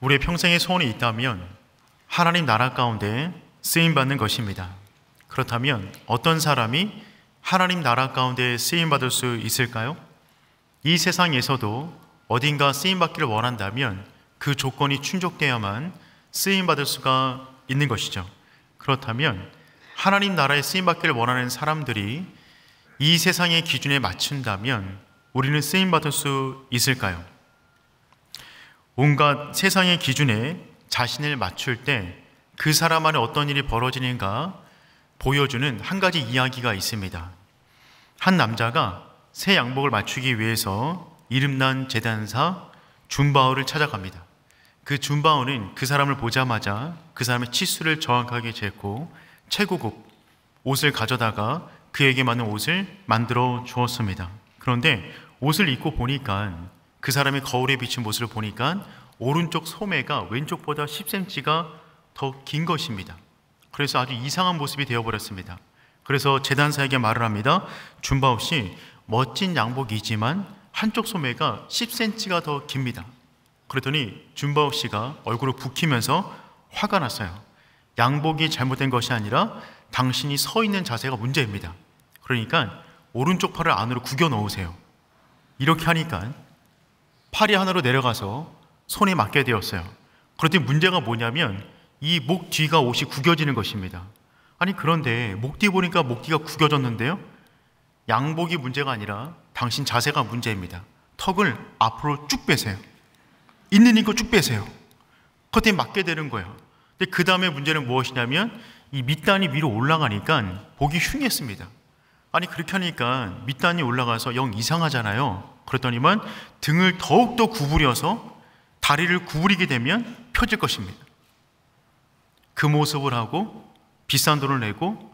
우리의 평생의 소원이 있다면 하나님 나라 가운데 쓰임받는 것입니다. 그렇다면 어떤 사람이 하나님 나라 가운데 쓰임받을 수 있을까요? 이 세상에서도 어딘가 쓰임받기를 원한다면 그 조건이 충족되어야만 쓰임받을 수가 있는 것이죠. 그렇다면 하나님 나라에 쓰임받기를 원하는 사람들이 이 세상의 기준에 맞춘다면 우리는 쓰임받을 수 있을까요? 온갖 세상의 기준에 자신을 맞출 때 그 사람 안에 어떤 일이 벌어지는가 보여주는 한 가지 이야기가 있습니다. 한 남자가 새 양복을 맞추기 위해서 이름난 제단사 준바오를 찾아갑니다. 그 준바오는 그 사람을 보자마자 그 사람의 치수를 정확하게 재고 최고급 옷을 가져다가 그에게 맞는 옷을 만들어 주었습니다. 그런데 옷을 입고 보니까 그 사람의 거울에 비친 모습을 보니까 오른쪽 소매가 왼쪽보다 10cm가 더 긴 것입니다. 그래서 아주 이상한 모습이 되어버렸습니다. 그래서 제단사에게 말을 합니다. 준바오 씨, 멋진 양복이지만 한쪽 소매가 10cm가 더 깁니다. 그랬더니 준바오 씨가 얼굴을 붉히면서 화가 났어요. 양복이 잘못된 것이 아니라 당신이 서 있는 자세가 문제입니다. 그러니까 오른쪽 팔을 안으로 구겨 넣으세요. 이렇게 하니까 팔이 하나로 내려가서 손에 맞게 되었어요. 그런데 문제가 뭐냐면 이 목 뒤가 옷이 구겨지는 것입니다. 아니 그런데 목 뒤 보니까 목 뒤가 구겨졌는데요? 양복이 문제가 아니라 당신 자세가 문제입니다. 턱을 앞으로 쭉 빼세요. 있는 힘껏 쭉 빼세요. 그때 맞게 되는 거예요. 근데 그 다음에 문제는 무엇이냐면 이 밑단이 위로 올라가니까 보기 흉했습니다. 아니 그렇게 하니까 밑단이 올라가서 영 이상하잖아요. 그랬더니만 등을 더욱더 구부려서 다리를 구부리게 되면 펴질 것입니다. 그 모습을 하고 비싼 돈을 내고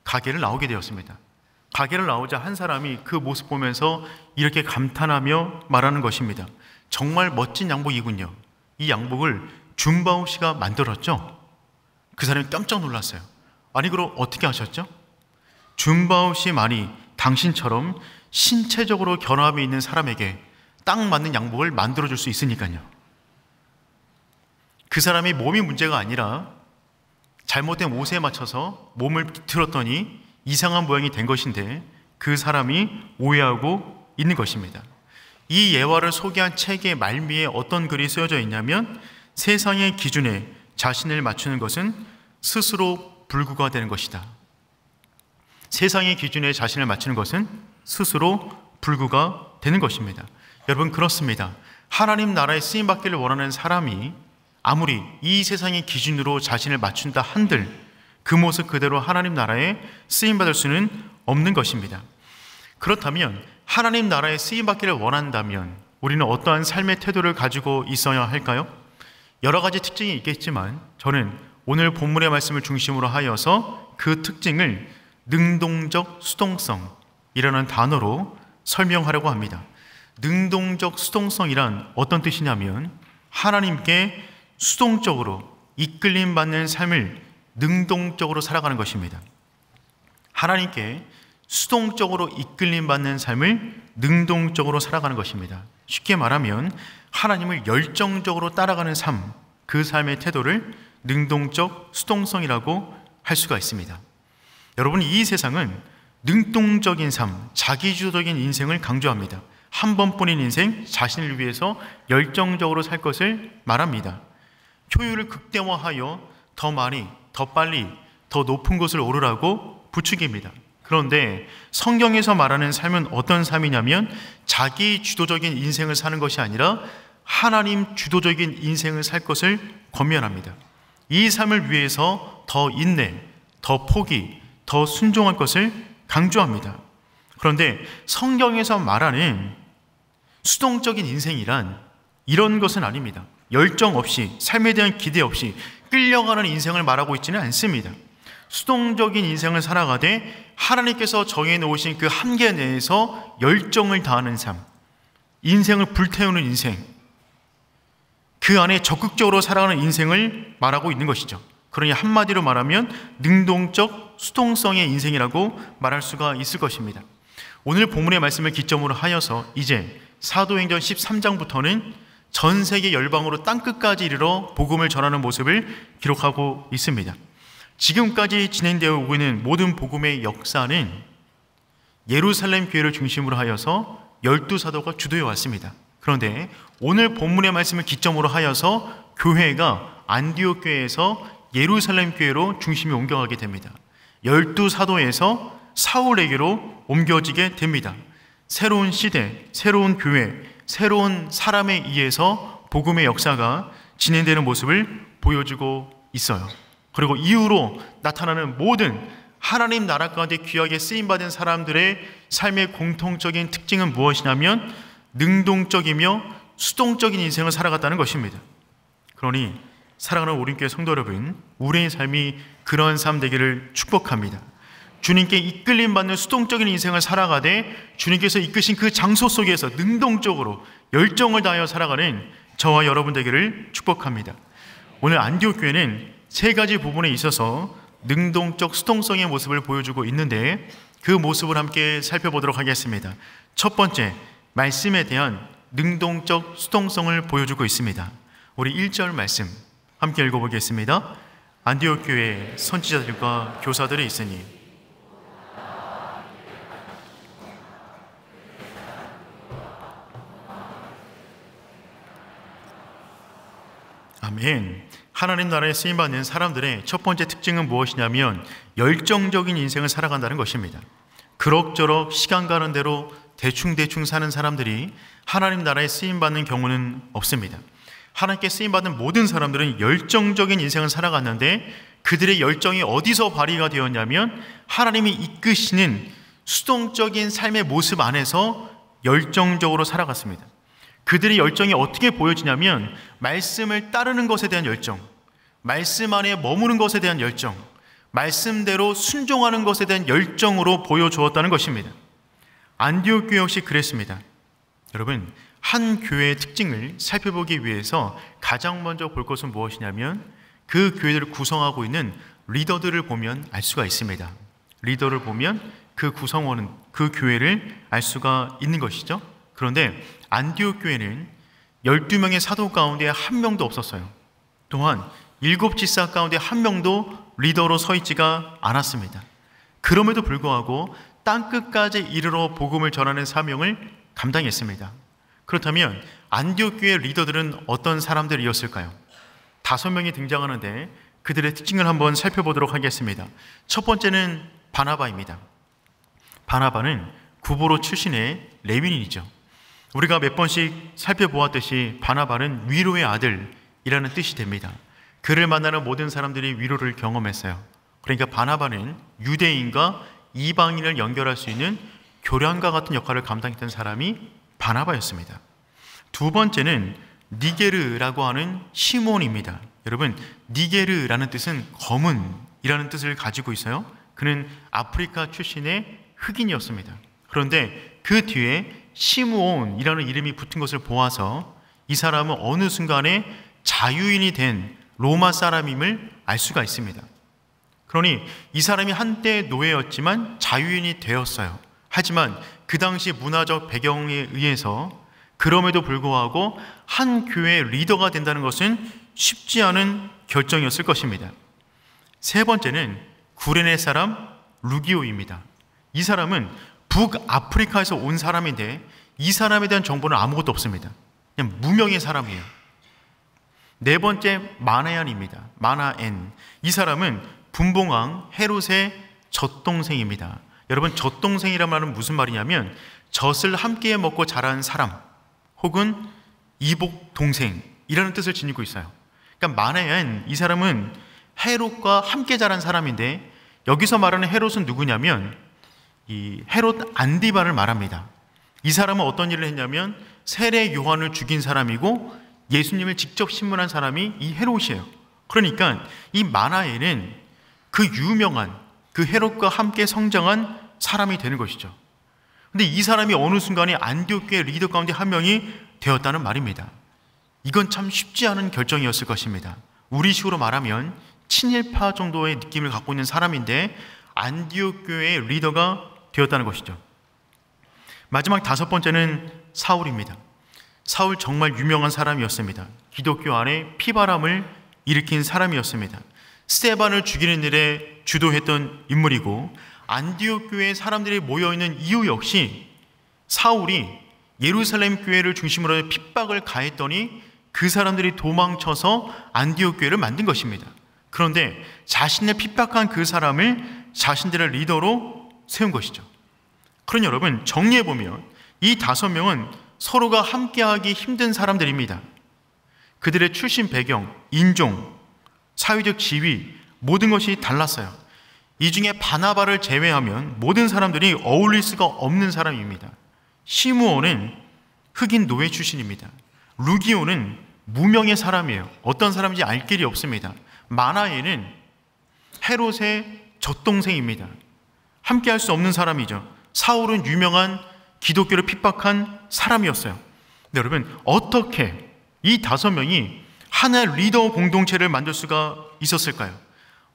가게를 나오게 되었습니다. 가게를 나오자 한 사람이 그 모습 보면서 이렇게 감탄하며 말하는 것입니다. 정말 멋진 양복이군요. 이 양복을 준바오 씨가 만들었죠? 그 사람이 깜짝 놀랐어요. 아니 그럼 어떻게 하셨죠? 준바오 씨 말이 당신처럼 신체적으로 결함이 있는 사람에게 딱 맞는 양복을 만들어줄 수 있으니까요. 그 사람의 몸이 문제가 아니라 잘못된 옷에 맞춰서 몸을 비틀었더니 이상한 모양이 된 것인데 그 사람이 오해하고 있는 것입니다. 이 예화를 소개한 책의 말미에 어떤 글이 쓰여져 있냐면 세상의 기준에 자신을 맞추는 것은 스스로 불구가 되는 것이다. 세상의 기준에 자신을 맞추는 것은 스스로 불구가 되는 것입니다. 여러분 그렇습니다. 하나님 나라에 쓰임받기를 원하는 사람이 아무리 이 세상의 기준으로 자신을 맞춘다 한들 그 모습 그대로 하나님 나라에 쓰임받을 수는 없는 것입니다. 그렇다면 하나님 나라에 쓰임받기를 원한다면 우리는 어떠한 삶의 태도를 가지고 있어야 할까요? 여러 가지 특징이 있겠지만 저는 오늘 본문의 말씀을 중심으로 하여서 그 특징을 능동적 수동성이라는 단어로 설명하려고 합니다. 능동적 수동성이란 어떤 뜻이냐면 하나님께 수동적으로 이끌림받는 삶을 능동적으로 살아가는 것입니다. 하나님께 수동적으로 이끌림받는 삶을 능동적으로 살아가는 것입니다. 쉽게 말하면 하나님을 열정적으로 따라가는 삶, 그 삶의 태도를 능동적 수동성이라고 할 수가 있습니다. 여러분 이 세상은 능동적인 삶, 자기주도적인 인생을 강조합니다. 한 번뿐인 인생, 자신을 위해서 열정적으로 살 것을 말합니다. 효율을 극대화하여 더 많이, 더 빨리, 더 높은 곳을 오르라고 부추깁니다. 그런데 성경에서 말하는 삶은 어떤 삶이냐면 자기 주도적인 인생을 사는 것이 아니라 하나님 주도적인 인생을 살 것을 권면합니다. 이 삶을 위해서 더 인내, 더 포기, 더 순종할 것을 강조합니다. 그런데 성경에서 말하는 수동적인 인생이란 이런 것은 아닙니다. 열정 없이, 삶에 대한 기대 없이 끌려가는 인생을 말하고 있지는 않습니다. 수동적인 인생을 살아가되 하나님께서 정해놓으신 그 한계 내에서 열정을 다하는 삶, 인생을 불태우는 인생, 그 안에 적극적으로 살아가는 인생을 말하고 있는 것이죠. 그러니 한마디로 말하면 능동적 수동성의 인생이라고 말할 수가 있을 것입니다. 오늘 본문의 말씀을 기점으로 하여서 이제 사도행전 13장부터는 전 세계 열방으로 땅끝까지 이르러 복음을 전하는 모습을 기록하고 있습니다. 지금까지 진행되어 오고 있는 모든 복음의 역사는 예루살렘 교회를 중심으로 하여서 12사도가 주도해 왔습니다. 그런데 오늘 본문의 말씀을 기점으로 하여서 교회가 안디옥 교회에서 예루살렘 교회로 중심이 옮겨가게 됩니다. 12사도에서 사울에게로 옮겨지게 됩니다. 새로운 시대, 새로운 교회, 새로운 사람에 의해서 복음의 역사가 진행되는 모습을 보여주고 있어요. 그리고 이후로 나타나는 모든 하나님 나라 가운데 귀하게 쓰임받은 사람들의 삶의 공통적인 특징은 무엇이냐면 능동적이며 수동적인 인생을 살아갔다는 것입니다. 그러니 사랑하는 오륜교회 성도 여러분, 우리의 삶이 그러한 삶 되기를 축복합니다. 주님께 이끌림 받는 수동적인 인생을 살아가되 주님께서 이끄신 그 장소 속에서 능동적으로 열정을 다하여 살아가는 저와 여러분 되기를 축복합니다. 오늘 안디옥 교회는 세 가지 부분에 있어서 능동적 수동성의 모습을 보여주고 있는데 그 모습을 함께 살펴보도록 하겠습니다. 첫 번째, 말씀에 대한 능동적 수동성을 보여주고 있습니다. 우리 1절 말씀 함께 읽어보겠습니다. 안디옥 교회에 선지자들과 교사들이 있으니 아멘. 하나님 나라에 쓰임받는 사람들의 첫 번째 특징은 무엇이냐면 열정적인 인생을 살아간다는 것입니다. 그럭저럭 시간 가는 대로 대충대충 사는 사람들이 하나님 나라에 쓰임받는 경우는 없습니다. 하나님께 쓰임받는 모든 사람들은 열정적인 인생을 살아갔는데 그들의 열정이 어디서 발휘가 되었냐면 하나님이 이끄시는 수동적인 삶의 모습 안에서 열정적으로 살아갔습니다. 그들의 열정이 어떻게 보여지냐면 말씀을 따르는 것에 대한 열정, 말씀 안에 머무는 것에 대한 열정, 말씀대로 순종하는 것에 대한 열정으로 보여주었다는 것입니다. 안디옥 교회 역시 그랬습니다. 여러분, 한 교회의 특징을 살펴보기 위해서 가장 먼저 볼 것은 무엇이냐면 그 교회들을 구성하고 있는 리더들을 보면 알 수가 있습니다. 리더를 보면 그 구성원은 그 교회를 알 수가 있는 것이죠. 그런데 안디옥 교회는 12명의 사도 가운데 한 명도 없었어요. 또한 7지사 가운데 한 명도 리더로 서 있지가 않았습니다. 그럼에도 불구하고 땅끝까지 이르러 복음을 전하는 사명을 감당했습니다. 그렇다면 안디옥 교회 리더들은 어떤 사람들이었을까요? 5명이 등장하는데 그들의 특징을 한번 살펴보도록 하겠습니다. 첫 번째는 바나바입니다. 바나바는 구보로 출신의 레위인이죠. 우리가 몇 번씩 살펴보았듯이 바나바는 위로의 아들이라는 뜻이 됩니다. 그를 만나는 모든 사람들이 위로를 경험했어요. 그러니까 바나바는 유대인과 이방인을 연결할 수 있는 교량과 같은 역할을 감당했던 사람이 바나바였습니다. 두 번째는 니게르라고 하는 시몬입니다. 여러분, 니게르라는 뜻은 검은이라는 뜻을 가지고 있어요. 그는 아프리카 출신의 흑인이었습니다. 그런데 그 뒤에 시므온이라는 이름이 붙은 것을 보아서 이 사람은 어느 순간에 자유인이 된 로마 사람임을 알 수가 있습니다. 그러니 이 사람이 한때 노예였지만 자유인이 되었어요. 하지만 그 당시 문화적 배경에 의해서 그럼에도 불구하고 한 교회의 리더가 된다는 것은 쉽지 않은 결정이었을 것입니다. 세 번째는 구레네 사람 루기오입니다. 이 사람은 북아프리카에서 온 사람인데 이 사람에 대한 정보는 아무것도 없습니다. 그냥 무명의 사람이에요. 네 번째 마나얀입니다. 마나엔. 이 사람은 분봉왕 헤롯의 젖동생입니다. 여러분, 젖동생이란 말은 무슨 말이냐면 젖을 함께 먹고 자란 사람 혹은 이복 동생이라는 뜻을 지니고 있어요. 그러니까 마나얀, 이 사람은 헤롯과 함께 자란 사람인데 여기서 말하는 헤롯은 누구냐면 이 헤롯 안디바를 말합니다. 이 사람은 어떤 일을 했냐면 세례 요한을 죽인 사람이고 예수님을 직접 신문한 사람이 이 헤롯이에요. 그러니까 이 마나엘은 그 유명한 그 헤롯과 함께 성장한 사람이 되는 것이죠. 근데 이 사람이 어느 순간에 안디옥 교회 리더 가운데 한 명이 되었다는 말입니다. 이건 참 쉽지 않은 결정이었을 것입니다. 우리식으로 말하면 친일파 정도의 느낌을 갖고 있는 사람인데 안디옥 교회의 리더가 되었다는 것이죠. 마지막 5번째는 사울입니다. 사울 정말 유명한 사람이었습니다. 기독교 안에 피바람을 일으킨 사람이었습니다. 스데반을 죽이는 일에 주도했던 인물이고, 안디옥 교회에 사람들이 모여있는 이유 역시 사울이 예루살렘 교회를 중심으로 핍박을 가했더니 그 사람들이 도망쳐서 안디옥 교회를 만든 것입니다. 그런데 자신을 핍박한 그 사람을 자신들의 리더로 세운 것이죠. 그러니 여러분, 정리해보면 이 5명은 서로가 함께하기 힘든 사람들입니다. 그들의 출신 배경, 인종, 사회적 지위, 모든 것이 달랐어요. 이 중에 바나바를 제외하면 모든 사람들이 어울릴 수가 없는 사람입니다. 시므온은 흑인 노예 출신입니다. 루기오는 무명의 사람이에요. 어떤 사람인지 알 길이 없습니다. 마나에는 헤롯의 젖동생입니다. 함께 할 수 없는 사람이죠. 사울은 유명한 기독교를 핍박한 사람이었어요. 근데 여러분, 어떻게 이 5명이 하나의 리더 공동체를 만들 수가 있었을까요?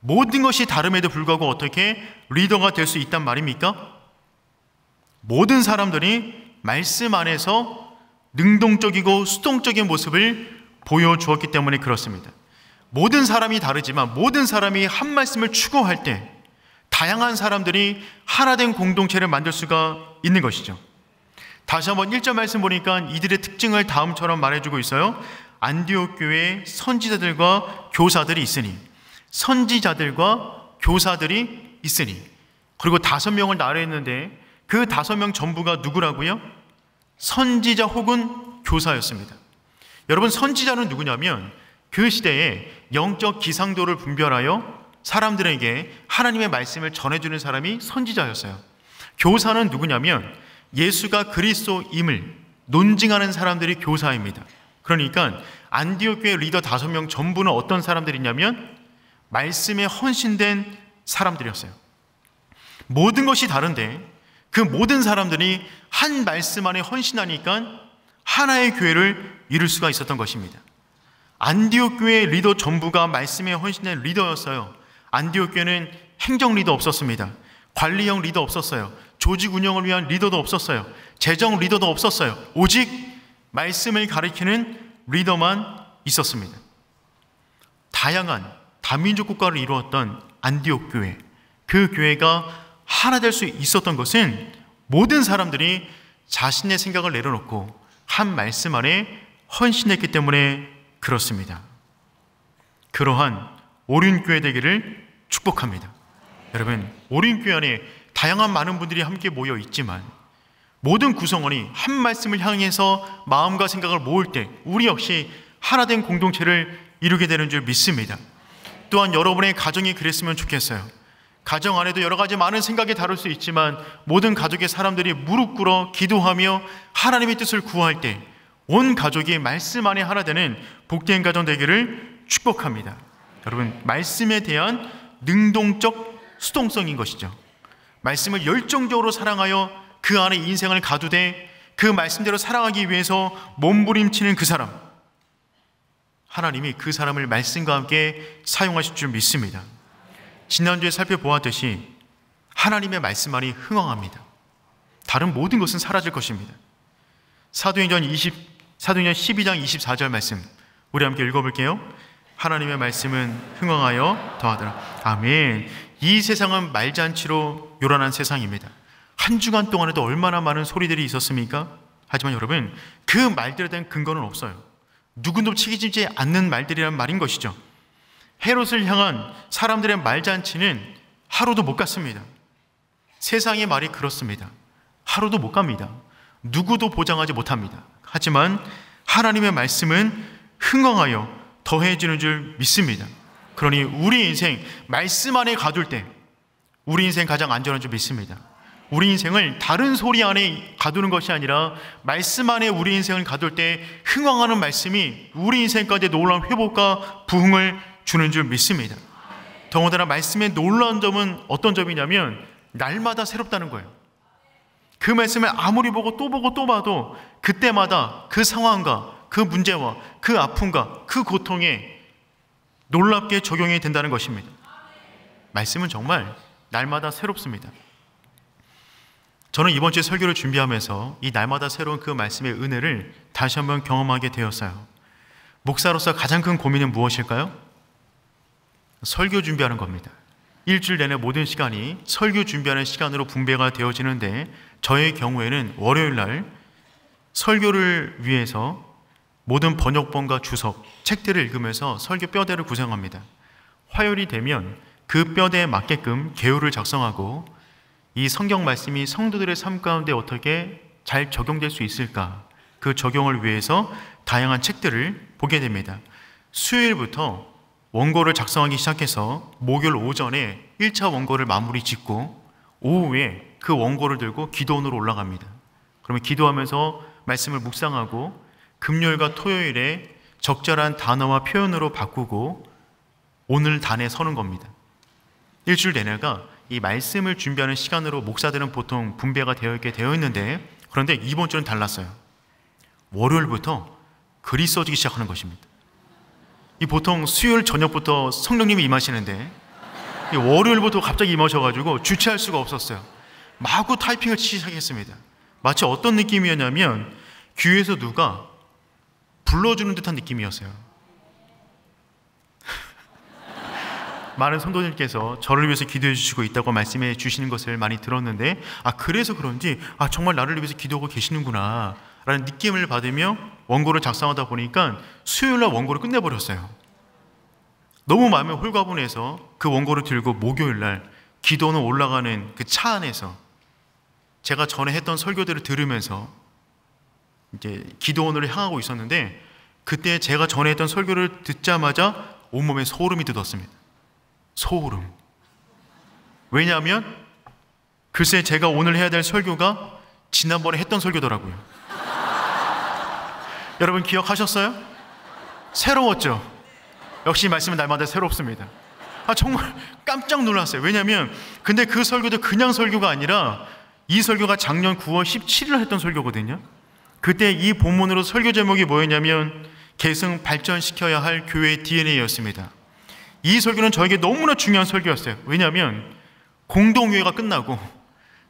모든 것이 다름에도 불구하고 어떻게 리더가 될 수 있단 말입니까? 모든 사람들이 말씀 안에서 능동적이고 수동적인 모습을 보여주었기 때문에 그렇습니다. 모든 사람이 다르지만 모든 사람이 한 말씀을 추구할 때 다양한 사람들이 하나된 공동체를 만들 수가 있는 것이죠. 다시 한번 1절 말씀 보니까 이들의 특징을 다음처럼 말해주고 있어요. 안디옥 교회에 선지자들과 교사들이 있으니, 선지자들과 교사들이 있으니. 그리고 5명을 나열했는데 그 5명 전부가 누구라고요? 선지자 혹은 교사였습니다. 여러분, 선지자는 누구냐면 그 시대에 영적 기상도를 분별하여 사람들에게 하나님의 말씀을 전해주는 사람이 선지자였어요. 교사는 누구냐면 예수가 그리스도임을 논증하는 사람들이 교사입니다. 그러니까 안디옥 교회 리더 5명 전부는 어떤 사람들이냐면 말씀에 헌신된 사람들이었어요. 모든 것이 다른데 그 모든 사람들이 한 말씀 안에 헌신하니까 하나의 교회를 이룰 수가 있었던 것입니다. 안디옥 교회 리더 전부가 말씀에 헌신된 리더였어요. 안디옥 교회는 행정 리더 없었습니다. 관리형 리더 없었어요. 조직 운영을 위한 리더도 없었어요. 재정 리더도 없었어요. 오직 말씀을 가리키는 리더만 있었습니다. 다양한 다민족 국가를 이루었던 안디옥 교회, 그 교회가 하나 될 수 있었던 것은 모든 사람들이 자신의 생각을 내려놓고 한 말씀 안에 헌신했기 때문에 그렇습니다. 그러한 오륜교회 되기를 축복합니다. 여러분, 오륜교회 안에 다양한 많은 분들이 함께 모여 있지만 모든 구성원이 한 말씀을 향해서 마음과 생각을 모을 때 우리 역시 하나된 공동체를 이루게 되는 줄 믿습니다. 또한 여러분의 가정이 그랬으면 좋겠어요. 가정 안에도 여러 가지 많은 생각이 다를 수 있지만 모든 가족의 사람들이 무릎 꿇어 기도하며 하나님의 뜻을 구할 때 온 가족이 말씀 안에 하나 되는 복된 가정 되기를 축복합니다. 여러분, 말씀에 대한 능동적 수동성인 것이죠. 말씀을 열정적으로 사랑하여 그 안에 인생을 가두되 그 말씀대로 살아가기 위해서 몸부림치는 그 사람, 하나님이 그 사람을 말씀과 함께 사용하실 줄 믿습니다. 지난주에 살펴보았듯이 하나님의 말씀 안이 흥왕합니다. 다른 모든 것은 사라질 것입니다. 사도행전 12장 24절 말씀 우리 함께 읽어볼게요. 하나님의 말씀은 흥왕하여 더하더라. 아멘. 이 세상은 말잔치로 요란한 세상입니다. 한 주간 동안에도 얼마나 많은 소리들이 있었습니까? 하지만 여러분, 그 말들에 대한 근거는 없어요. 누구도 책임지지 않는 말들이란 말인 것이죠. 헤롯을 향한 사람들의 말잔치는 하루도 못 갔습니다. 세상의 말이 그렇습니다. 하루도 못 갑니다. 누구도 보장하지 못합니다. 하지만 하나님의 말씀은 흥왕하여 더해지는 줄 믿습니다. 그러니 우리 인생 말씀 안에 가둘 때 우리 인생 가장 안전한 줄 믿습니다. 우리 인생을 다른 소리 안에 가두는 것이 아니라 말씀 안에 우리 인생을 가둘 때 흥왕하는 말씀이 우리 인생 가운데 놀라운 회복과 부흥을 주는 줄 믿습니다. 더군다나 말씀의 놀라운 점은 어떤 점이냐면 날마다 새롭다는 거예요. 그 말씀을 아무리 보고 또 봐도 그때마다 그 상황과 그 문제와 그 아픔과 그 고통에 놀랍게 적용이 된다는 것입니다. 말씀은 정말 날마다 새롭습니다. 저는 이번 주에 설교를 준비하면서 이 날마다 새로운 그 말씀의 은혜를 다시 한번 경험하게 되었어요. 목사로서 가장 큰 고민은 무엇일까요? 설교 준비하는 겁니다. 일주일 내내 모든 시간이 설교 준비하는 시간으로 분배가 되어지는데, 저의 경우에는 월요일 날 설교를 위해서 모든 번역본과 주석, 책들을 읽으면서 설교 뼈대를 구성합니다. 화요일이 되면 그 뼈대에 맞게끔 개요를 작성하고 이 성경 말씀이 성도들의 삶 가운데 어떻게 잘 적용될 수 있을까, 그 적용을 위해서 다양한 책들을 보게 됩니다. 수요일부터 원고를 작성하기 시작해서 목요일 오전에 1차 원고를 마무리 짓고 오후에 그 원고를 들고 기도원으로 올라갑니다. 그러면 기도하면서 말씀을 묵상하고 금요일과 토요일에 적절한 단어와 표현으로 바꾸고 오늘 단에 서는 겁니다. 일주일 내내가 이 말씀을 준비하는 시간으로 목사들은 보통 분배가 되어 있게 되어 있는데, 그런데 이번 주는 달랐어요. 월요일부터 글이 써지기 시작하는 것입니다. 이 보통 수요일 저녁부터 성령님이 임하시는데 이 월요일부터 갑자기 임하셔가지고 주체할 수가 없었어요. 마구 타이핑을 치기 시작했습니다. 마치 어떤 느낌이었냐면 귀에서 누가 불러주는 듯한 느낌이었어요. 많은 성도님께서 저를 위해서 기도해 주시고 있다고 말씀해 주시는 것을 많이 들었는데, 그래서 그런지 정말 나를 위해서 기도하고 계시는구나 라는 느낌을 받으며 원고를 작성하다 보니까 수요일날 원고를 끝내버렸어요. 너무 마음이 홀가분해서 그 원고를 들고 목요일날 기도는 올라가는 그 차 안에서 제가 전에 했던 설교들을 들으면서 이제 기도원으로 향하고 있었는데, 그때 제가 전에 했던 설교를 듣자마자 온몸에 소름이 돋았습니다. 소름. 왜냐하면 글쎄 제가 오늘 해야 될 설교가 지난번에 했던 설교더라고요. 여러분 기억하셨어요? 새로웠죠? 역시 말씀은 날마다 새롭습니다. 정말 깜짝 놀랐어요. 왜냐하면 근데 그 설교도 그냥 설교가 아니라 이 설교가 작년 9월 17일 했던 설교거든요. 그때 이 본문으로 설교 제목이 뭐였냐면 계승 발전시켜야 할 교회의 DNA였습니다. 이 설교는 저에게 너무나 중요한 설교였어요. 왜냐하면 공동회의가 끝나고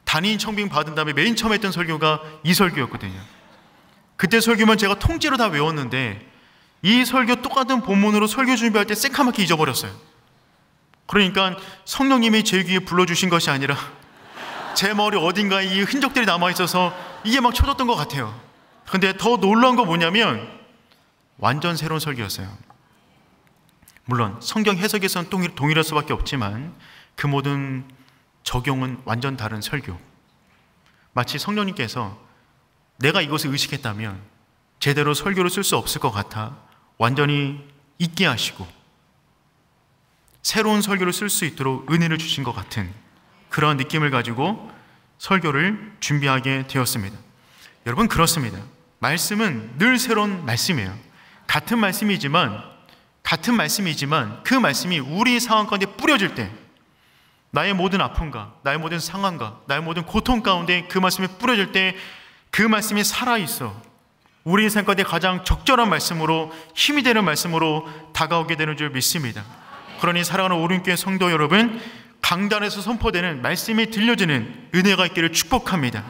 단임 청빙 받은 다음에 맨 처음 했던 설교가 이 설교였거든요. 그때 설교만 제가 통째로 다 외웠는데 이 설교 똑같은 본문으로 설교 준비할 때 새카맣게 잊어버렸어요. 그러니까 성령님이 제 귀에 불러주신 것이 아니라 제 머리 어딘가에 이 흔적들이 남아있어서 이게 막 쳐졌던 것 같아요. 근데 더 놀라운 거 뭐냐면 완전 새로운 설교였어요. 물론 성경 해석에서는 동일할 수밖에 없지만 그 모든 적용은 완전 다른 설교. 마치 성령님께서 내가 이것을 의식했다면 제대로 설교를 쓸 수 없을 것 같아 완전히 잊게 하시고 새로운 설교를 쓸 수 있도록 은혜를 주신 것 같은 그러한 느낌을 가지고 설교를 준비하게 되었습니다. 여러분 그렇습니다. 말씀은 늘 새로운 말씀이에요. 같은 말씀이지만 그 말씀이 우리 상황 가운데 뿌려질 때 나의 모든 아픔과 나의 모든 상황과 나의 모든 고통 가운데 그 말씀이 뿌려질 때 그 말씀이 살아있어 우리 삶 가운데 가장 적절한 말씀으로 힘이 되는 말씀으로 다가오게 되는 줄 믿습니다. 그러니 사랑하는 오륜교회 성도 여러분, 강단에서 선포되는 말씀이 들려지는 은혜가 있기를 축복합니다.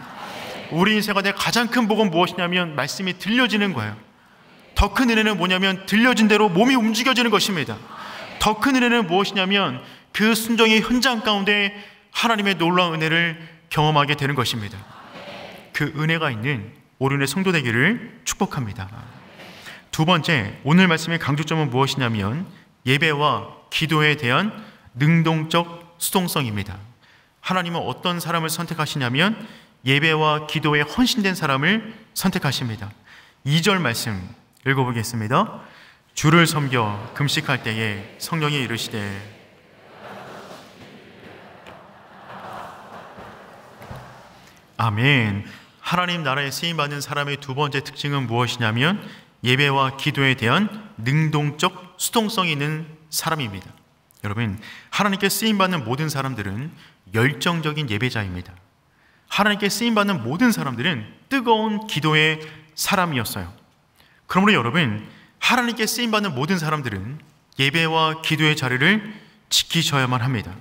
우리 인생 가운데 가장 큰 복은 무엇이냐면 말씀이 들려지는 거예요. 더 큰 은혜는 뭐냐면 들려진 대로 몸이 움직여지는 것입니다. 더 큰 은혜는 무엇이냐면 그 순종의 현장 가운데 하나님의 놀라운 은혜를 경험하게 되는 것입니다. 그 은혜가 있는 오륜의 성도 되기를 축복합니다. 두 번째, 오늘 말씀의 강조점은 무엇이냐면 예배와 기도에 대한 능동적 수동성입니다. 하나님은 어떤 사람을 선택하시냐면 예배와 기도에 헌신된 사람을 선택하십니다. 2절 말씀 읽어보겠습니다. 주를 섬겨 금식할 때에 성령이 이르시되 아멘. 하나님 나라에 쓰임받는 사람의 두 번째 특징은 무엇이냐면 예배와 기도에 대한 능동적 수동성이 있는 사람입니다. 여러분, 하나님께 쓰임받는 모든 사람들은 열정적인 예배자입니다. 하나님께 쓰임받는 모든 사람들은 뜨거운 기도의 사람이었어요. 그러므로 여러분, 하나님께 쓰임받는 모든 사람들은 예배와 기도의 자리를 지키셔야만 합니다.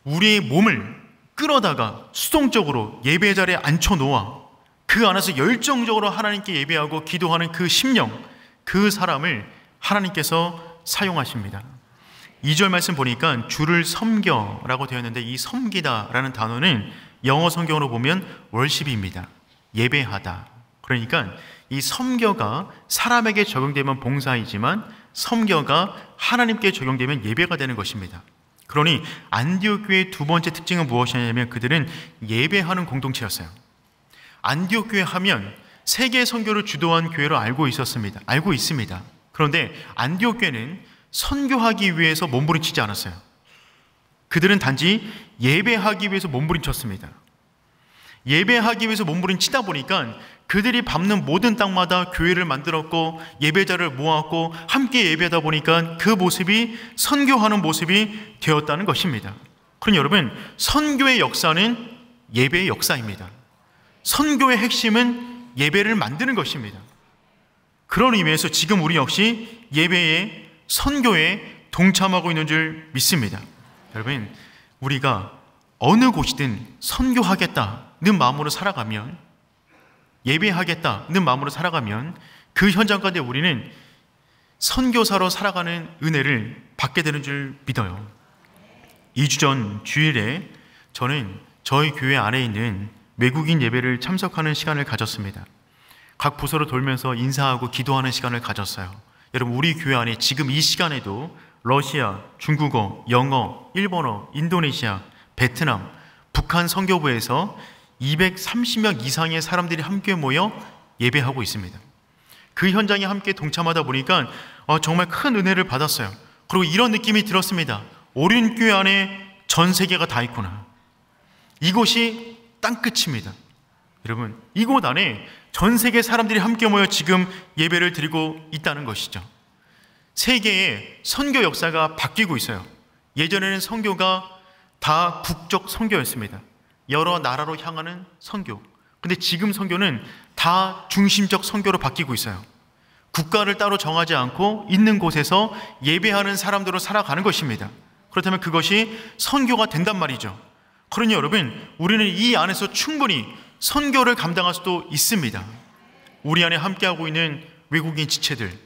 우리의 몸을 끌어다가 수동적으로 예배 자리에 앉혀놓아 그 안에서 열정적으로 하나님께 예배하고 기도하는 그 심령, 그 사람을 하나님께서 사용하십니다. 2절 말씀 보니까 주를 섬겨라고 되어 있는데, 이 섬기다라는 단어는 영어 성경으로 보면 월십입니다. 예배하다. 그러니까 이 섬겨가 사람에게 적용되면 봉사이지만 섬겨가 하나님께 적용되면 예배가 되는 것입니다. 그러니 안디옥 교회의 두 번째 특징은 무엇이냐면 그들은 예배하는 공동체였어요. 안디옥 교회 하면 세계 선교를 주도한 교회로 알고 있습니다. 그런데 안디옥 교회는 선교하기 위해서 몸부림치지 않았어요. 그들은 단지 예배하기 위해서 몸부림쳤습니다. 예배하기 위해서 몸부림치다 보니까 그들이 밟는 모든 땅마다 교회를 만들었고 예배자를 모았고 함께 예배하다 보니까 그 모습이 선교하는 모습이 되었다는 것입니다. 그러니 여러분, 선교의 역사는 예배의 역사입니다. 선교의 핵심은 예배를 만드는 것입니다. 그런 의미에서 지금 우리 역시 예배에 선교에 동참하고 있는 줄 믿습니다. 여러분, 우리가 어느 곳이든 선교하겠다는 마음으로 살아가면, 예배하겠다는 마음으로 살아가면 그 현장 가운데 우리는 선교사로 살아가는 은혜를 받게 되는 줄 믿어요. 2주 전 주일에 저는 저희 교회 안에 있는 외국인 예배를 참석하는 시간을 가졌습니다. 각 부서로 돌면서 인사하고 기도하는 시간을 가졌어요. 여러분, 우리 교회 안에 지금 이 시간에도 러시아, 중국어, 영어, 일본어, 인도네시아, 베트남, 북한 선교부에서 230명 이상의 사람들이 함께 모여 예배하고 있습니다. 그 현장에 함께 동참하다 보니까 정말 큰 은혜를 받았어요. 그리고 이런 느낌이 들었습니다. 오륜교회 안에 전 세계가 다 있구나. 이곳이 땅끝입니다. 여러분, 이곳 안에 전 세계 사람들이 함께 모여 지금 예배를 드리고 있다는 것이죠. 세계의 선교 역사가 바뀌고 있어요. 예전에는 선교가 다 국적 선교였습니다. 여러 나라로 향하는 선교. 근데 지금 선교는 다 중심적 선교로 바뀌고 있어요. 국가를 따로 정하지 않고 있는 곳에서 예배하는 사람들로 살아가는 것입니다. 그렇다면 그것이 선교가 된단 말이죠. 그러니 여러분, 우리는 이 안에서 충분히 선교를 감당할 수도 있습니다. 우리 안에 함께하고 있는 외국인 지체들,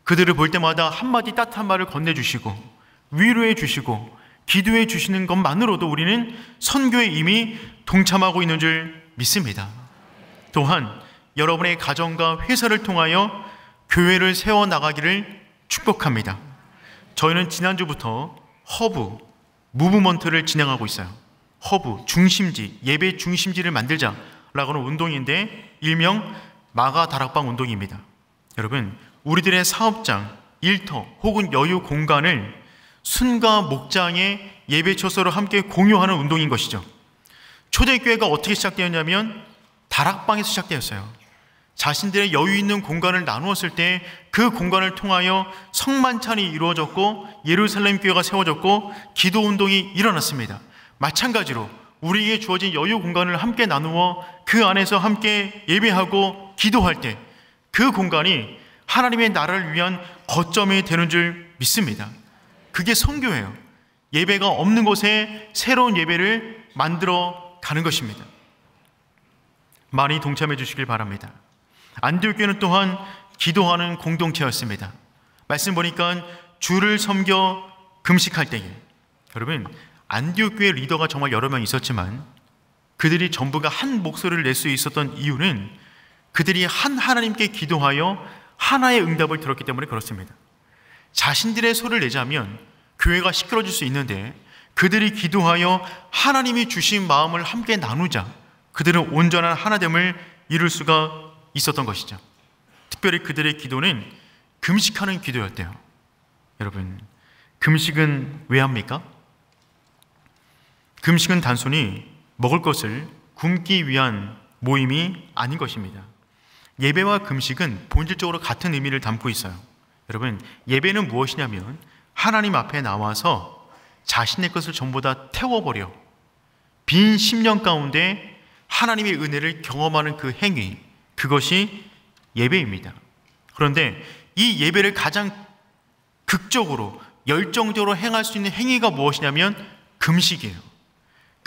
그들을 볼 때마다 한마디 따뜻한 말을 건네주시고 위로해 주시고 기도해 주시는 것만으로도 우리는 선교에 이미 동참하고 있는 줄 믿습니다. 또한 여러분의 가정과 회사를 통하여 교회를 세워나가기를 축복합니다. 저희는 지난주부터 허브, 무브먼트를 진행하고 있어요. 허브, 중심지, 예배 중심지를 만들자라고는 운동인데 일명 마가 다락방 운동입니다. 여러분, 우리들의 사업장, 일터 혹은 여유 공간을 순과 목장의 예배처소로 함께 공유하는 운동인 것이죠. 초대교회가 어떻게 시작되었냐면 다락방에서 시작되었어요. 자신들의 여유 있는 공간을 나누었을 때 그 공간을 통하여 성만찬이 이루어졌고 예루살렘 교회가 세워졌고 기도 운동이 일어났습니다. 마찬가지로 우리에게 주어진 여유 공간을 함께 나누어 그 안에서 함께 예배하고 기도할 때 그 공간이 하나님의 나라를 위한 거점이 되는 줄 믿습니다. 그게 선교예요. 예배가 없는 곳에 새로운 예배를 만들어 가는 것입니다. 많이 동참해 주시길 바랍니다. 안디옥 교회는 또한 기도하는 공동체였습니다. 말씀 보니까 주를 섬겨 금식할 때에, 여러분, 안디옥 교회 리더가 정말 여러 명 있었지만 그들이 전부가 한 목소리를 낼 수 있었던 이유는 그들이 한 하나님께 기도하여 하나의 응답을 들었기 때문에 그렇습니다. 자신들의 소리를 내자면 교회가 시끄러질 수 있는데 그들이 기도하여 하나님이 주신 마음을 함께 나누자 그들은 온전한 하나됨을 이룰 수가 있었던 것이죠. 특별히 그들의 기도는 금식하는 기도였대요. 여러분, 금식은 왜 합니까? 금식은 단순히 먹을 것을 굶기 위한 모임이 아닌 것입니다. 예배와 금식은 본질적으로 같은 의미를 담고 있어요. 여러분, 예배는 무엇이냐면 하나님 앞에 나와서 자신의 것을 전부 다 태워버려 빈 심령 가운데 하나님의 은혜를 경험하는 그 행위, 그것이 예배입니다. 그런데 이 예배를 가장 극적으로 열정적으로 행할 수 있는 행위가 무엇이냐면 금식이에요.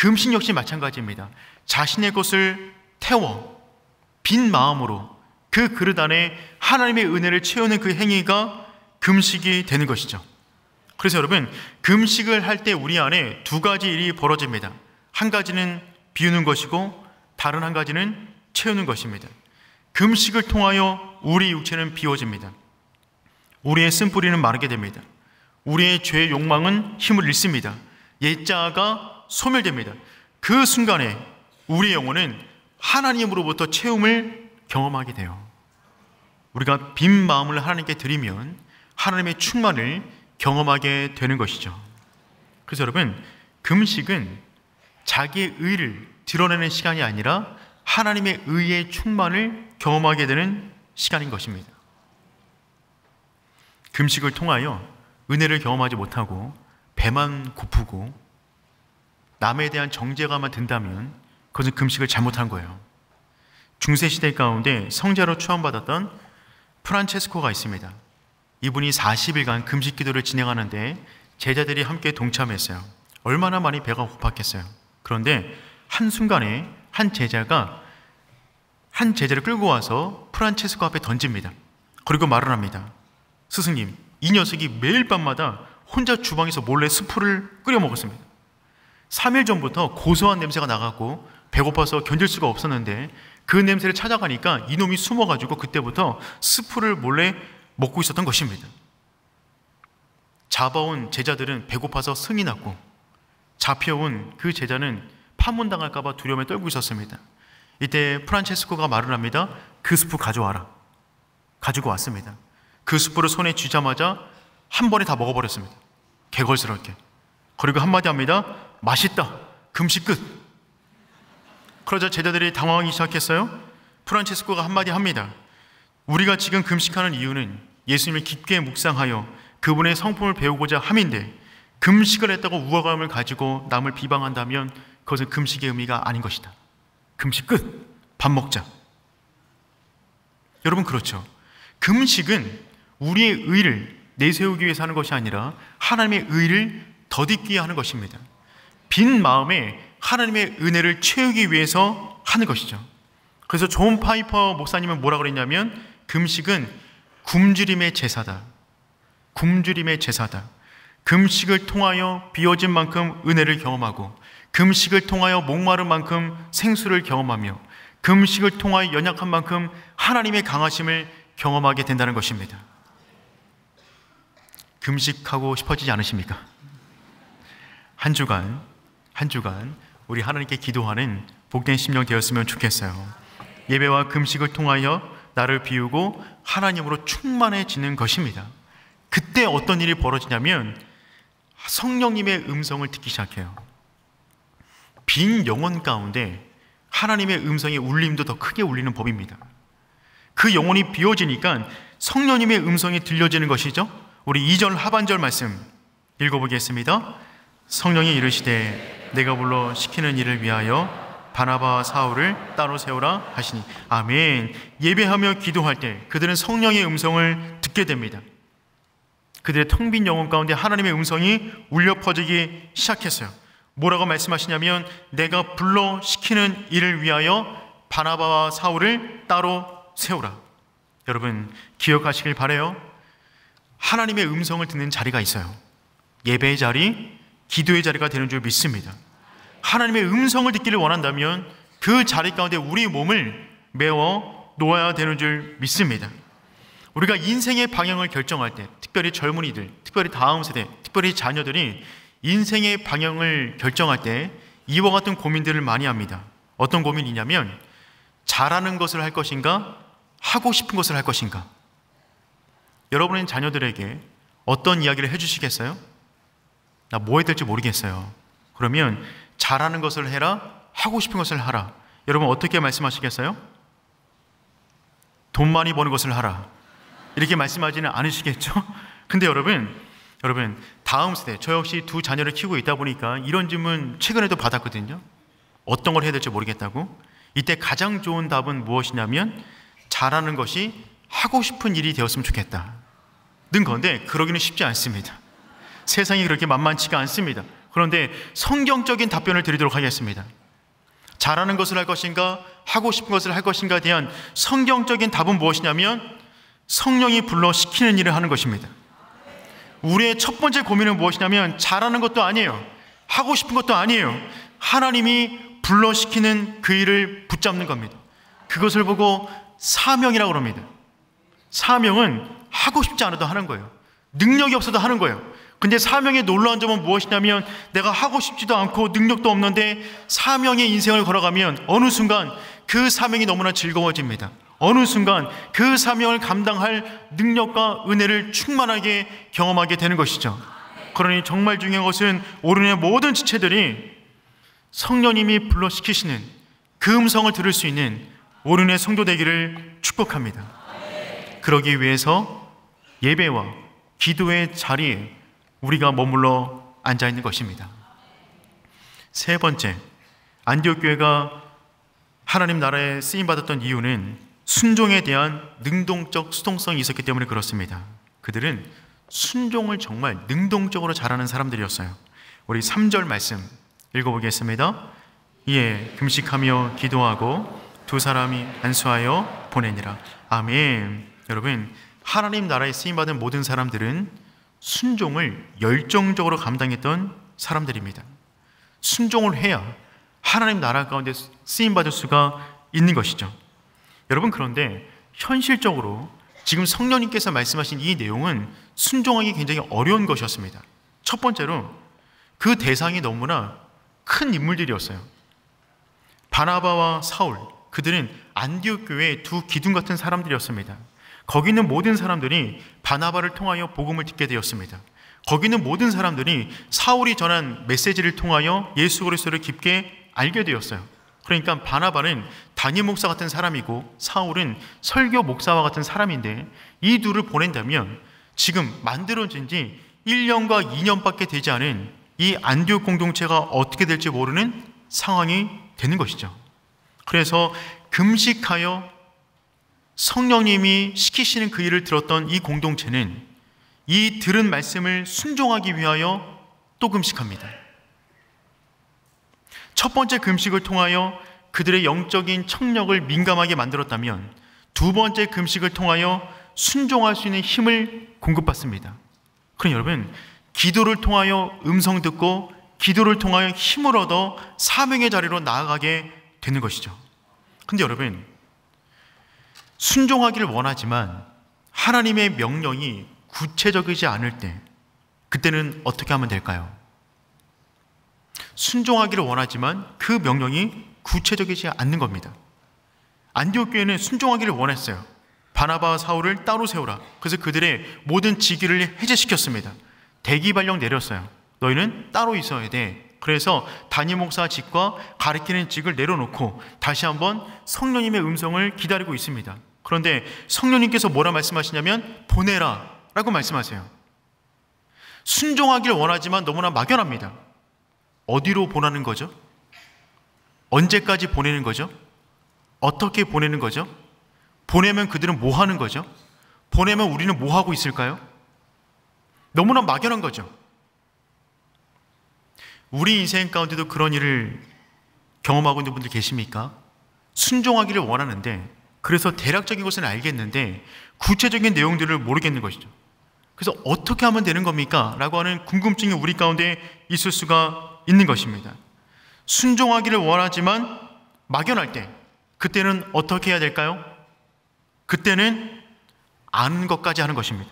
금식 역시 마찬가지입니다. 자신의 것을 태워 빈 마음으로 그 그릇 안에 하나님의 은혜를 채우는 그 행위가 금식이 되는 것이죠. 그래서 여러분, 금식을 할 때 우리 안에 두 가지 일이 벌어집니다. 한 가지는 비우는 것이고 다른 한 가지는 채우는 것입니다. 금식을 통하여 우리 육체는 비워집니다. 우리의 쓴뿌리는 마르게 됩니다. 우리의 죄의 욕망은 힘을 잃습니다. 옛자가 소멸됩니다. 그 순간에 우리의 영혼은 하나님으로부터 채움을 경험하게 돼요. 우리가 빈 마음을 하나님께 드리면 하나님의 충만을 경험하게 되는 것이죠. 그래서 여러분, 금식은 자기의 의를 드러내는 시간이 아니라 하나님의 의의 충만을 경험하게 되는 시간인 것입니다. 금식을 통하여 은혜를 경험하지 못하고 배만 고프고 남에 대한 정죄감만 든다면 그것은 금식을 잘못한 거예요. 중세시대 가운데 성자로 추앙받았던 프란체스코가 있습니다. 이분이 40일간 금식 기도를 진행하는데 제자들이 함께 동참했어요. 얼마나 많이 배가 고팠겠어요. 그런데 한순간에 한 제자를 끌고 와서 프란체스코 앞에 던집니다. 그리고 말을 합니다. 스승님, 이 녀석이 매일 밤마다 혼자 주방에서 몰래 스프를 끓여 먹었습니다. 3일 전부터 고소한 냄새가 나갖고 배고파서 견딜 수가 없었는데 그 냄새를 찾아가니까 이놈이 숨어가지고 그때부터 스프를 몰래 먹고 있었던 것입니다. 잡아온 제자들은 배고파서 승이 났고 잡혀온 그 제자는 파문당할까봐 두려움에 떨고 있었습니다. 이때 프란체스코가 말을 합니다. 그 스프 가져와라. 가지고 왔습니다. 그 스프를 손에 쥐자마자 한 번에 다 먹어버렸습니다. 개걸스럽게. 그리고 한마디 합니다. 맛있다. 금식 끝. 그러자 제자들이 당황하기 시작했어요. 프란체스코가 한마디 합니다. 우리가 지금 금식하는 이유는 예수님을 깊게 묵상하여 그분의 성품을 배우고자 함인데 금식을 했다고 우월감을 가지고 남을 비방한다면 그것은 금식의 의미가 아닌 것이다. 금식 끝. 밥 먹자. 여러분, 그렇죠. 금식은 우리의 의를 내세우기 위해서 하는 것이 아니라 하나님의 의를 덧입기 하는 것입니다. 빈 마음에 하나님의 은혜를 채우기 위해서 하는 것이죠. 그래서 존 파이퍼 목사님은 뭐라고 그랬냐면 금식은 굶주림의 제사다. 굶주림의 제사다. 금식을 통하여 비워진 만큼 은혜를 경험하고 금식을 통하여 목마른 만큼 생수를 경험하며 금식을 통하여 연약한 만큼 하나님의 강하심을 경험하게 된다는 것입니다. 금식하고 싶어지지 않으십니까? 한 주간 우리 하나님께 기도하는 복된 심령 되었으면 좋겠어요. 예배와 금식을 통하여 나를 비우고 하나님으로 충만해지는 것입니다. 그때 어떤 일이 벌어지냐면 성령님의 음성을 듣기 시작해요. 빈 영혼 가운데 하나님의 음성의 울림도 더 크게 울리는 법입니다. 그 영혼이 비워지니까 성령님의 음성이 들려지는 것이죠. 우리 2절 하반절 말씀 읽어보겠습니다. 성령이 이르시되 내가 불러 시키는 일을 위하여 바나바와 사울을 따로 세우라 하시니. 아멘. 예배하며 기도할 때 그들은 성령의 음성을 듣게 됩니다. 그들의 텅 빈 영혼 가운데 하나님의 음성이 울려 퍼지기 시작했어요. 뭐라고 말씀하시냐면 내가 불러 시키는 일을 위하여 바나바와 사울을 따로 세우라. 여러분, 기억하시길 바라요. 하나님의 음성을 듣는 자리가 있어요. 예배의 자리, 기도의 자리가 되는 줄 믿습니다. 하나님의 음성을 듣기를 원한다면 그 자리 가운데 우리 몸을 메워 놓아야 되는 줄 믿습니다. 우리가 인생의 방향을 결정할 때, 특별히 젊은이들, 특별히 다음 세대, 특별히 자녀들이 인생의 방향을 결정할 때 이와 같은 고민들을 많이 합니다. 어떤 고민이냐면 잘하는 것을 할 것인가, 하고 싶은 것을 할 것인가. 여러분의 자녀들에게 어떤 이야기를 해주시겠어요? 나 뭐 해야 될지 모르겠어요. 그러면 잘하는 것을 해라, 하고 싶은 것을 하라. 여러분 어떻게 말씀하시겠어요? 돈 많이 버는 것을 하라. 이렇게 말씀하지는 않으시겠죠? 근데 여러분 다음 세대, 저 역시 두 자녀를 키우고 있다 보니까 이런 질문 최근에도 받았거든요. 어떤 걸 해야 될지 모르겠다고. 이때 가장 좋은 답은 무엇이냐면 잘하는 것이 하고 싶은 일이 되었으면 좋겠다 는 건데, 그러기는 쉽지 않습니다. 세상이 그렇게 만만치가 않습니다. 그런데 성경적인 답변을 드리도록 하겠습니다. 잘하는 것을 할 것인가, 하고 싶은 것을 할 것인가에 대한 성경적인 답은 무엇이냐면 성령이 불러 시키는 일을 하는 것입니다. 우리의 첫 번째 고민은 무엇이냐면 잘하는 것도 아니에요, 하고 싶은 것도 아니에요. 하나님이 불러 시키는 그 일을 붙잡는 겁니다. 그것을 보고 사명이라고 합니다. 사명은 하고 싶지 않아도 하는 거예요. 능력이 없어도 하는 거예요. 근데 사명의 놀라운 점은 무엇이냐면 내가 하고 싶지도 않고 능력도 없는데 사명의 인생을 걸어가면 어느 순간 그 사명이 너무나 즐거워집니다. 어느 순간 그 사명을 감당할 능력과 은혜를 충만하게 경험하게 되는 것이죠. 그러니 정말 중요한 것은 오른의 모든 지체들이 성령님이 불러시키시는 그 음성을 들을 수 있는 오른의 성도 되기를 축복합니다. 그러기 위해서 예배와 기도의 자리에 우리가 머물러 앉아있는 것입니다. 세 번째, 안디옥 교회가 하나님 나라에 쓰임받았던 이유는 순종에 대한 능동적 수동성이 있었기 때문에 그렇습니다. 그들은 순종을 정말 능동적으로 잘하는 사람들이었어요. 우리 3절 말씀 읽어보겠습니다. 이에 금식하며 기도하고 두 사람이 안수하여 보내니라. 아멘. 여러분, 하나님 나라에 쓰임받은 모든 사람들은 순종을 열정적으로 감당했던 사람들입니다. 순종을 해야 하나님 나라 가운데 쓰임받을 수가 있는 것이죠. 여러분, 그런데 현실적으로 지금 성령님께서 말씀하신 이 내용은 순종하기 굉장히 어려운 것이었습니다. 첫 번째로 그 대상이 너무나 큰 인물들이었어요. 바나바와 사울, 그들은 안디옥 교회의 두 기둥 같은 사람들이었습니다. 거기 있는 모든 사람들이 바나바를 통하여 복음을 듣게 되었습니다. 거기 있는 모든 사람들이 사울이 전한 메시지를 통하여 예수 그리스도를 깊게 알게 되었어요. 그러니까 바나바는 담임 목사 같은 사람이고 사울은 설교 목사와 같은 사람인데 이 둘을 보낸다면 지금 만들어진 지 1년과 2년밖에 되지 않은 이 안디옥 공동체가 어떻게 될지 모르는 상황이 되는 것이죠. 그래서 금식하여 성령님이 시키시는 그 일을 들었던 이 공동체는 이 들은 말씀을 순종하기 위하여 또 금식합니다. 첫 번째 금식을 통하여 그들의 영적인 청력을 민감하게 만들었다면 두 번째 금식을 통하여 순종할 수 있는 힘을 공급받습니다. 그럼 여러분, 기도를 통하여 음성 듣고 기도를 통하여 힘을 얻어 사명의 자리로 나아가게 되는 것이죠. 근데 여러분, 순종하기를 원하지만 하나님의 명령이 구체적이지 않을 때 그때는 어떻게 하면 될까요? 순종하기를 원하지만 그 명령이 구체적이지 않는 겁니다. 안디옥 교회는 순종하기를 원했어요. 바나바와 사울을 따로 세우라. 그래서 그들의 모든 직위를 해제시켰습니다. 대기 발령 내렸어요. 너희는 따로 있어야 돼. 그래서 담임 목사 직과 가르치는 직을 내려놓고 다시 한번 성령님의 음성을 기다리고 있습니다. 그런데 성령님께서 뭐라 말씀하시냐면 보내라 라고 말씀하세요. 순종하기를 원하지만 너무나 막연합니다. 어디로 보내는 거죠? 언제까지 보내는 거죠? 어떻게 보내는 거죠? 보내면 그들은 뭐 하는 거죠? 보내면 우리는 뭐 하고 있을까요? 너무나 막연한 거죠. 우리 인생 가운데도 그런 일을 경험하고 있는 분들 계십니까? 순종하기를 원하는데 그래서 대략적인 것은 알겠는데 구체적인 내용들을 모르겠는 것이죠. 그래서 어떻게 하면 되는 겁니까? 라고 하는 궁금증이 우리 가운데 있을 수가 있는 것입니다. 순종하기를 원하지만 막연할 때 그때는 어떻게 해야 될까요? 그때는 아는 것까지 하는 것입니다.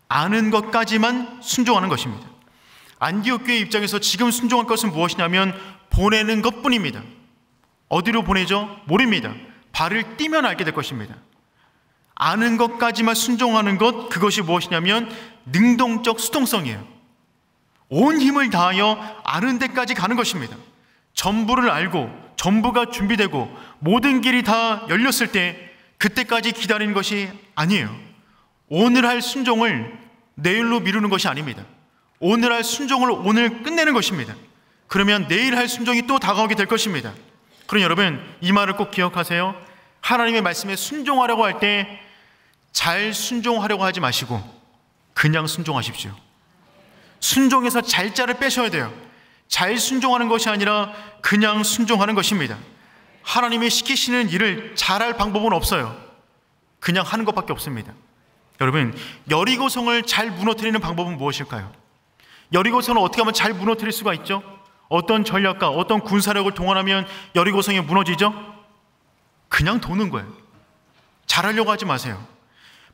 아는 것까지만 순종하는 것입니다. 안디옥 교회 입장에서 지금 순종할 것은 무엇이냐면 보내는 것뿐입니다. 어디로 보내죠? 모릅니다. 발을 띄면 알게 될 것입니다. 아는 것까지만 순종하는 것, 그것이 무엇이냐면 능동적 수동성이에요. 온 힘을 다하여 아는 데까지 가는 것입니다. 전부를 알고 전부가 준비되고 모든 길이 다 열렸을 때 그때까지 기다리는 것이 아니에요. 오늘 할 순종을 내일로 미루는 것이 아닙니다. 오늘 할 순종을 오늘 끝내는 것입니다. 그러면 내일 할 순종이 또 다가오게 될 것입니다. 그럼 여러분, 이 말을 꼭 기억하세요. 하나님의 말씀에 순종하려고 할 때 잘 순종하려고 하지 마시고 그냥 순종하십시오. 순종해서 잘자를 빼셔야 돼요. 잘 순종하는 것이 아니라 그냥 순종하는 것입니다. 하나님이 시키시는 일을 잘할 방법은 없어요. 그냥 하는 것밖에 없습니다. 여러분, 여리고성을 잘 무너뜨리는 방법은 무엇일까요? 여리고성을 어떻게 하면 잘 무너뜨릴 수가 있죠? 어떤 전략과 어떤 군사력을 동원하면 여리고성이 무너지죠? 그냥 도는 거예요. 잘하려고 하지 마세요.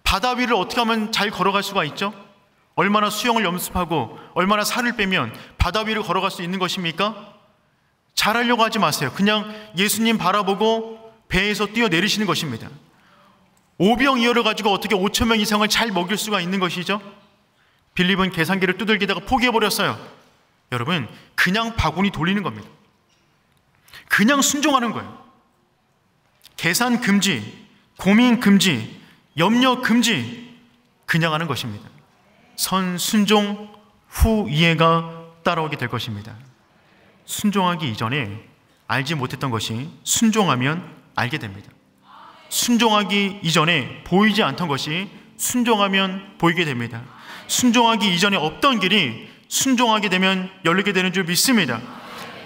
바다 위를 어떻게 하면 잘 걸어갈 수가 있죠? 얼마나 수영을 연습하고 얼마나 살을 빼면 바다 위를 걸어갈 수 있는 것입니까? 잘하려고 하지 마세요. 그냥 예수님 바라보고 배에서 뛰어내리시는 것입니다. 오병이어를 가지고 어떻게 5천 명 이상을 잘 먹일 수가 있는 것이죠? 빌립은 계산기를 두들기다가 포기해버렸어요. 여러분, 그냥 바구니 돌리는 겁니다. 그냥 순종하는 거예요. 계산 금지, 고민 금지, 염려 금지, 그냥 하는 것입니다. 선 순종, 후 이해가 따라오게 될 것입니다. 순종하기 이전에 알지 못했던 것이 순종하면 알게 됩니다. 순종하기 이전에 보이지 않던 것이 순종하면 보이게 됩니다. 순종하기 이전에 없던 길이 순종하게 되면 열리게 되는 줄 믿습니다.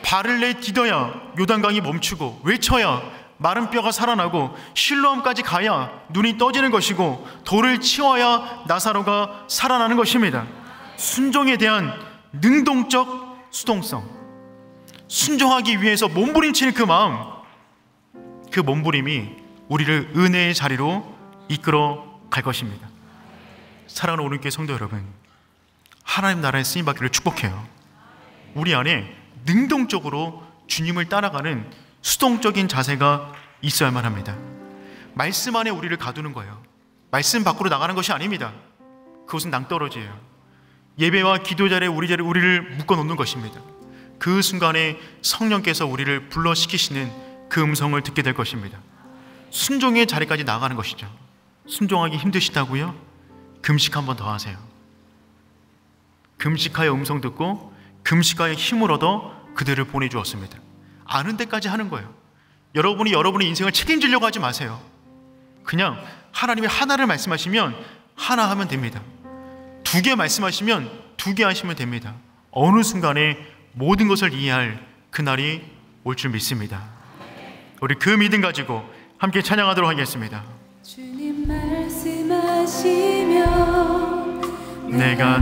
발을 내디뎌야 요단강이 멈추고 외쳐야 마른 뼈가 살아나고 실로암까지 가야 눈이 떠지는 것이고 돌을 치워야 나사로가 살아나는 것입니다. 순종에 대한 능동적 수동성, 순종하기 위해서 몸부림치는 그 마음, 그 몸부림이 우리를 은혜의 자리로 이끌어 갈 것입니다. 사랑하는 오른교회 성도 여러분, 하나님 나라의 쓰임받기를 축복해요. 우리 안에 능동적으로 주님을 따라가는 수동적인 자세가 있어야만 합니다. 말씀 안에 우리를 가두는 거예요. 말씀 밖으로 나가는 것이 아닙니다. 그것은 낭떠러지예요. 예배와 기도 자리에 우리를 묶어놓는 것입니다. 그 순간에 성령께서 우리를 불러시키시는 그 음성을 듣게 될 것입니다. 순종의 자리까지 나가는 것이죠. 순종하기 힘드시다고요? 금식 한 번 더 하세요. 금식하여 음성 듣고 금식하여 힘을 얻어 그들을 보내주었습니다. 아는 데까지 하는 거예요. 여러분이 여러분의 인생을 책임지려고 하지 마세요. 그냥 하나님이 하나를 말씀하시면 하나 하면 됩니다. 2개 말씀하시면 2개 하시면 됩니다. 어느 순간에 모든 것을 이해할 그날이 올 줄 믿습니다. 우리 그 믿음 가지고 함께 찬양하도록 하겠습니다. 주님 말씀하시면 내가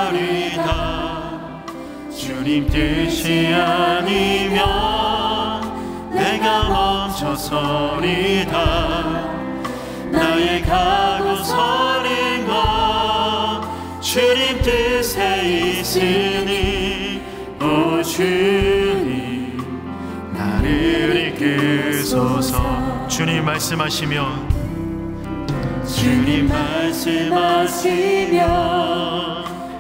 나가리다. 주님 뜻이 아니면 내가 멈춰서리다. 나의 가고 서는 것 주님 뜻에 있으니 오 주님 나를 이끄소서. 주님 말씀하시면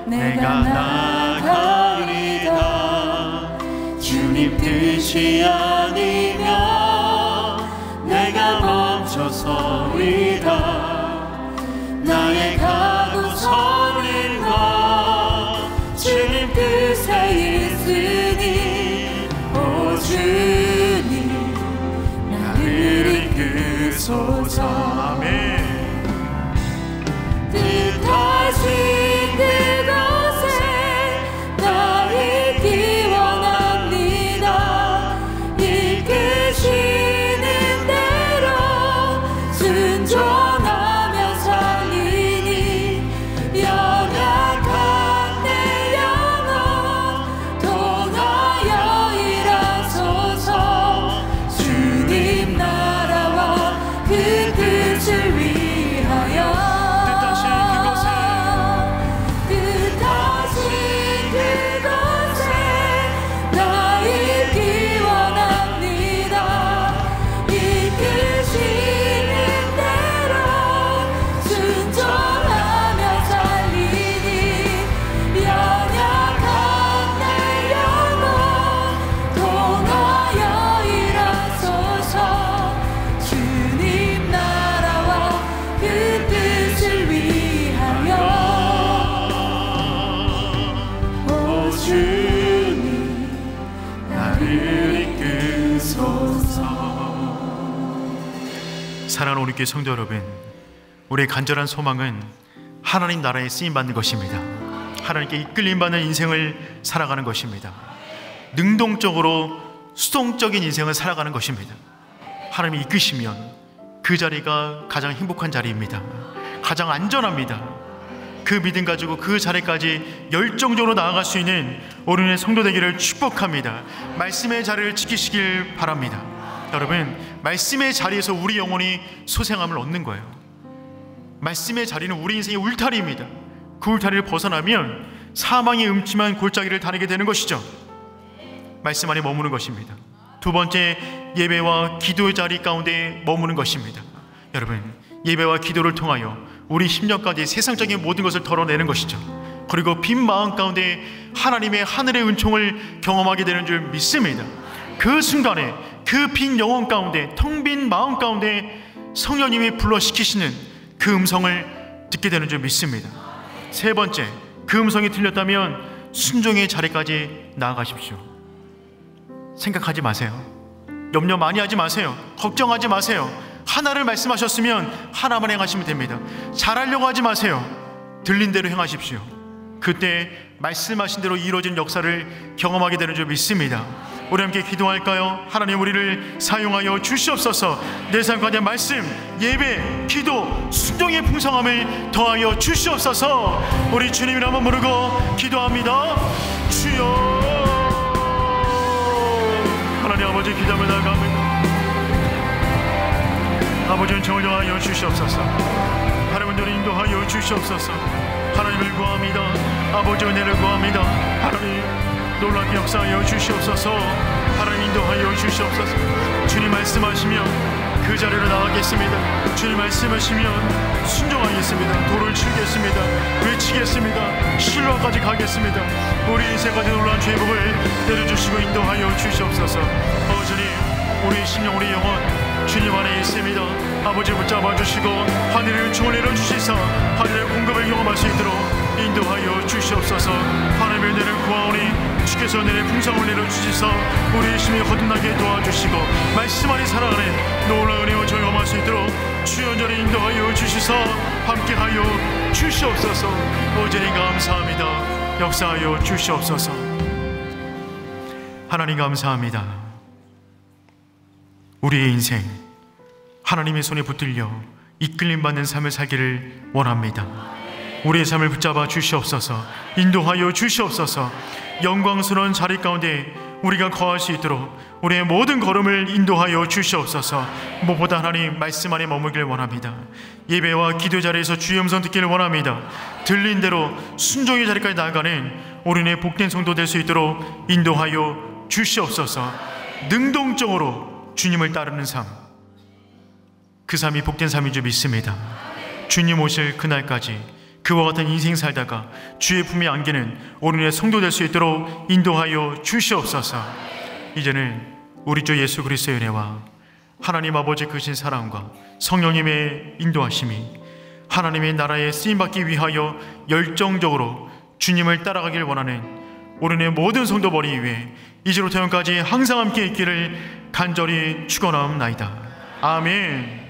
내가 나가리다. 주님 뜻이 아니면 내가 멈춰서리다. 나의 가고 서는 것 주님 뜻에 있으니 오 주님 나를 이끄소서. 아멘. 뜻하신 그곳에 나 있기 원합니다. 이끄시는 대로 순종하며 살리니 연약한 내 영혼 통하여 일하소서. 주님 나라와 그 뜻을 위하여 사랑하는 우리 교회 성도 여러분, 우리의 간절한 소망은 하나님 나라에 쓰임받는 것입니다. 하나님께 이끌림받는 인생을 살아가는 것입니다. 능동적으로 수동적인 인생을 살아가는 것입니다. 하나님이 이끄시면 그 자리가 가장 행복한 자리입니다. 가장 안전합니다. 그 믿음 가지고 그 자리까지 열정적으로 나아갈 수 있는 우리의 성도 되기를 축복합니다. 말씀의 자리를 지키시길 바랍니다. 여러분, 말씀의 자리에서 우리 영혼이 소생함을 얻는 거예요. 말씀의 자리는 우리 인생의 울타리입니다. 그 울타리를 벗어나면 사망의 음침한 골짜기를 다니게 되는 것이죠. 말씀 안에 머무는 것입니다. 두 번째, 예배와 기도의 자리 가운데 머무는 것입니다. 여러분, 예배와 기도를 통하여 우리 심령까지 세상적인 모든 것을 덜어내는 것이죠. 그리고 빈 마음 가운데 하나님의 하늘의 은총을 경험하게 되는 줄 믿습니다. 그 순간에 그 빈 영혼 가운데, 텅 빈 마음 가운데 성령님이 불러시키시는 그 음성을 듣게 되는 줄 믿습니다. 세 번째, 그 음성이 들렸다면 순종의 자리까지 나아가십시오. 생각하지 마세요. 염려 많이 하지 마세요. 걱정하지 마세요. 하나를 말씀하셨으면 하나만 행하시면 됩니다. 잘하려고 하지 마세요. 들린 대로 행하십시오. 그때 말씀하신 대로 이루어진 역사를 경험하게 되는 줄 믿습니다. 우리 함께 기도할까요? 하나님, 우리를 사용하여 주시옵소서. 내 삶 가운데 말씀, 예배, 기도, 순종의 풍성함을 더하여 주시옵소서. 우리 주님을 한번 부르고 기도합니다. 주여. 하나님 아버지, 기도하며 나아갑니다. 아버지, 은총을 더하여 주시옵소서. 하나님, 은혜를 인도하여 주시옵소서. 하나님을 구합니다. 아버지, 은혜를 구합니다. 하나님, 놀랍게 역사하여 주시옵소서. 하나님, 인도하여 주시옵소서. 주님 말씀하시면 그 자리로 나가겠습니다. 주님 말씀하시면 순종하겠습니다. 도를 치겠습니다. 외치겠습니다. 신뢰까지 가겠습니다. 우리 인생까지 놀라운 죄복을 내려주시고 인도하여 주시옵소서. 주님, 우리 심령, 우리 영혼 주님 안에 있습니다. 아버지, 붙잡아 주시고 하늘의 은총을 내려주시사 하늘의 공급을 경험할 수 있도록 인도하여 주시옵소서. 하나님의 은혜를 구하오니 주께서 은혜의 풍성을 내려주시사 우리의 심이 거듭나게 도와주시고 말씀 안에 살아가는 놀라운 은혜와 경험할 수 있도록 주의 언전에 인도하여 주시사 함께하여 주시옵소서. 오전히 감사합니다. 역사하여 주시옵소서. 하나님 감사합니다. 우리의 인생 하나님의 손에 붙들려 이끌림받는 삶을 살기를 원합니다. 우리의 삶을 붙잡아 주시옵소서. 인도하여 주시옵소서. 영광스러운 자리 가운데 우리가 거할 수 있도록 우리의 모든 걸음을 인도하여 주시옵소서. 무엇보다 하나님 말씀 안에 머물기를 원합니다. 예배와 기도 자리에서 주의 음성 듣기를 원합니다. 들린 대로 순종의 자리까지 나아가는 우리의 복된 성도 될 수 있도록 인도하여 주시옵소서. 능동적으로 주님을 따르는 삶, 그 삶이 복된 삶인 줄 믿습니다. 주님 오실 그날까지 그와 같은 인생 살다가 주의 품에 안기는 우리의 성도 될 수 있도록 인도하여 주시옵소서. 이제는 우리 주 예수 그리스도의 은혜와 하나님 아버지 크신 사랑과 성령님의 인도하심이 하나님의 나라에 쓰임받기 위하여 열정적으로 주님을 따라가길 원하는 우리의 모든 성도 머리 위에 이제로부터 영까지 항상 함께 있기를 간절히 축원하옵나이다. 아멘.